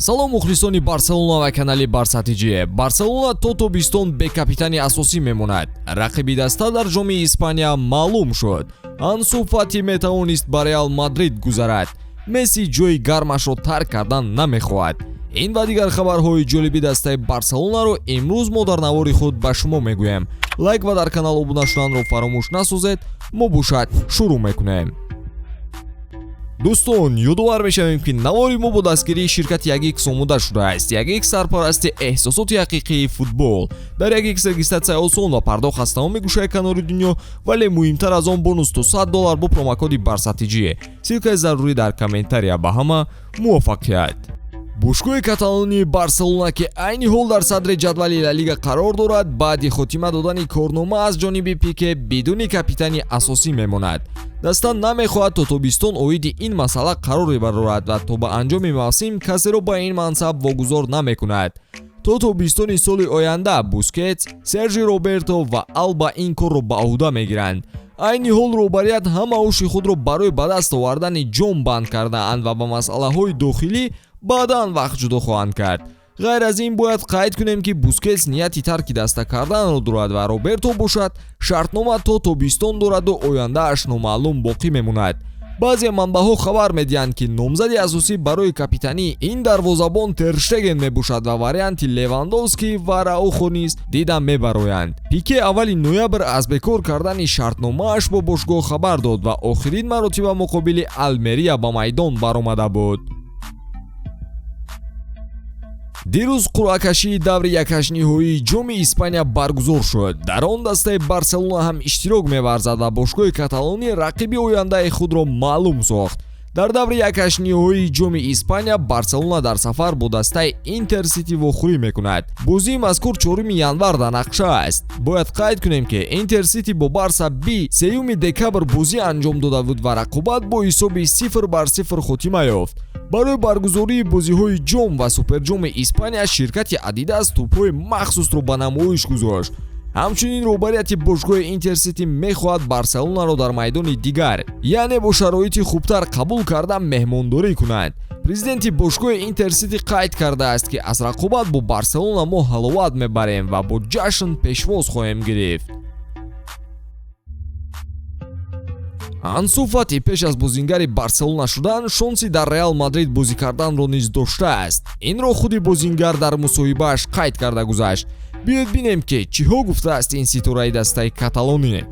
салом мухлисони барселона ва канали барсатиҷие. барселона то тобистон бе капитани асосӣ мемонад. рақиби даста дар ҷоми испания маълум шуд. Ансу Фати метавонист ба Реал Мадрид гузарад. Месси ҷои гармашро тарк кардан намехоҳад. ин ва дигар хабарҳои ҷолиби дастаи барселонаро имрӯз мо дар навори худ ба шумо мегӯем. лайк ва дар канал обуна шуданро фаромӯш насозед. мо бошад шурӯъ мекунем. дӯстон, ёдовар мешавем ки навори мо бо дастгирии ширкати 1x омода шудааст. 1x сарпарасти эҳсосоти ҳақиқии футбол. дар 1x регистратсия осон ва пардохт аз тамоми гӯшаи канори дунё, вале муҳимтар аз он бонус то $100 бо промокоди барсатиҷие. силкаи зарурӣ дар комментария. ба ҳама муваффақият. бошгоҳи каталонии барселона ки айни ҳол дар садри ҷадвали ла лига қарор дорад, баъди хотима додани корнома аз ҷониби Пике бидуни капитани асосӣ мемонад. даста намехоҳад то тобистон оиди ин масъала қароре барорад ва то ба анҷоми мавсим касеро ба ин мансаб вогузор намекунад. то тобистони соли оянда Бускетс, Сержи Роберто ва Алба ин корро ба оҳда мегиранд. айни ҳол роҳбарият ҳама оши худро барои ба даст овардани ҷом банд кардаанд ва ба масъалаҳои дохилӣ баъдан вақт ҷудо хоҳанд кард. ғайр аз ин бояд қайд кунем ки Бускетс нияти тарки даста карданро дорад ва Роберто бошад шартнома то тобистон дораду ояндааш номаълум боқӣ мемонад. баъзе манбаъҳо хабар медиҳанд ки номзади асосӣ барои капитании ин дарвозабон Тер Штеген мебошад ва варианти Левандовски ва Раухо низ дида мебароянд. Пике аввали ноябр аз бекор кардани шартномааш бо бошгоҳ хабар дод ва охирин маротиба муқобили Алмерия ба майдон баромада буд. дирӯз қуръакашии даври якачниҳоии ҷоми Испания баргузор шуд. дар он дастаи Барселона ҳам иштирок меварзад ва бошгоҳи каталонӣ рақиби ояндаи худро маълум сохт. дар даври якачниҳоии ҷоми Испания Барселона дар сафар бо дастаи Интер Сити вохӯрӣ мекунад. бозии мазкур 4 январ дар нақша аст. бояд қайд кунем ки Интер Сити бо Барса Би 3 декабр бозӣ анҷом дода буд ва рақобат бо ҳисоби 0-0 хотима ёфт. барои баргузории бозиҳои ҷом ва суперҷоми Испания ширкати Адидас тӯбҳои махсусро ба намоиш гузошт. ҳамчунин роҳбарияти бошгоҳи Интер Сити мехоҳад Барселонаро дар майдони дигар, яъне бо шароити хубтар қабул карда меҳмондорӣ кунад. президенти бошгоҳи Интер Сити қайд кардааст ки аз рақобат бо Барселона мо ҳаловат мебарем ва бо ҷашн пешвоз хоҳем гирифт. Ансу Фати пеш аз бозингари Барселона шудан шонси дар Реал Мадрид бозӣ карданро низ доштааст. инро худи бозингар дар мусоҳибааш қайд карда гузашт. биёед бинем ки чиҳо гуфтааст ин ситораи дастаи каталонӣ.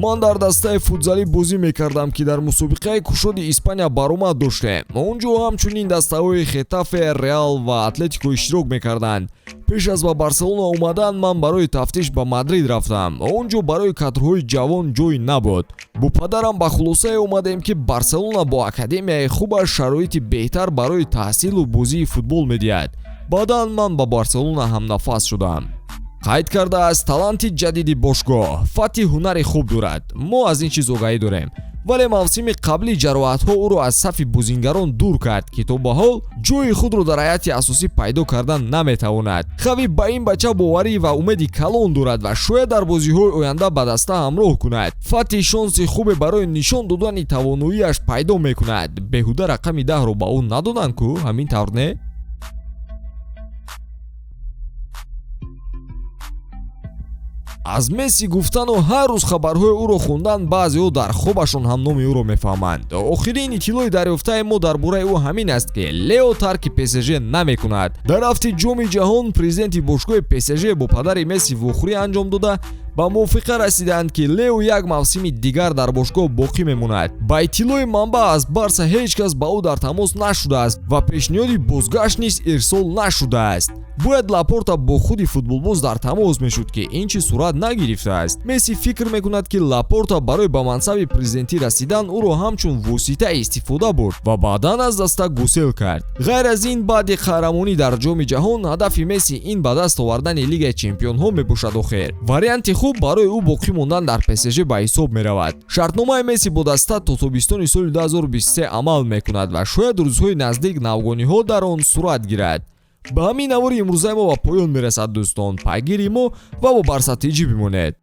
ман дар дастаи футзалӣ бозӣ мекардам ки дар мусобиқаи кушоди Испания баромад доштем. он ҷо ҳамчунин дастаҳои Хетафе, Реал ва Атлетико иштирок мекарданд. пеш аз ба Барселона омадан ман барои тафтиш ба Мадрид рафтам. он ҷо барои кадрҳои ҷавон ҷой набуд. бо падарам ба хулосае омадем ки Барселона бо академияи хубаш шароити беҳтар барои таҳсилу бозии футбол медиҳад. баъдан ман ба Барселона ҳамнафас шудам. қайд кардааст таланти ҷадиди бошгоҳ. Фати ҳунари хуб дорад. мо аз ин чиз огаҳӣ дорем. вале мавсими қаблӣ ҷароҳатҳо ӯро аз сафи бозингарон дур кард ки то ба ҳол ҷои худро дар ҳайати асосӣ пайдо кардан наметавонад. хавӣ ба ин бача боварӣ ва умеди калон дорад ва шояд дар бозиҳои оянда ба даста ҳамроҳ кунад. Фати шонси хубе барои нишон додани тавоноияш пайдо мекунад. беҳуда рақами 10-ро ба ӯ надоданд ку ҳамин тавр не? аз Месси гуфтану ҳар рӯз хабарҳои ӯро хундан баъзеҳо дар хобашон ҳам номи ӯро мефаҳманд. охирин иттилои дарёфтаи мо дар бораи ӯ ҳамин аст ки Лео тарки ПСЖ намекунад. дар ҳафти ҷоми ҷаҳон президенти бошгоҳи ПСЖ бо падари Месси вохӯрӣ анҷом дода ба мувофиқа расиданд ки Лео як мавсими дигар дар бошгоҳ боқӣ мемонад. ба иттилои манбаъ аз Барса ҳеҷ кас ба ӯ дар тамос нашудааст ва пешниҳоди бозгашт низ ирсол нашудааст. бояд Лапорта бо худи футболбоз дар тамос мешуд ки ин чиз сурат нагирифтааст. Месси фикр мекунад ки Лапорта барои ба мансаби президентӣ расидан ӯро ҳамчун восита истифода бурд ва баъдан аз даста гусел кард. ғайр аз ин баъди қаҳрамонӣ дар ҷоми ҷаҳон ҳадафи Месси ин ба даст овардани Лигаи Чемпионҳо мебошад. охир варианти хуб барои ӯ боқӣ мондан дар ПСЖ ба ҳисоб меравад. шартномаи Месси бо даста то тобистони соли 2023 амал мекунад ва шояд рӯзҳои наздик навгониҳо дар он сурат гирад. ба ҳамин навори имрӯзаи мо ба поён мерасад дӯстон. пайгири мо ва бо барсатиҷӣ бимонед.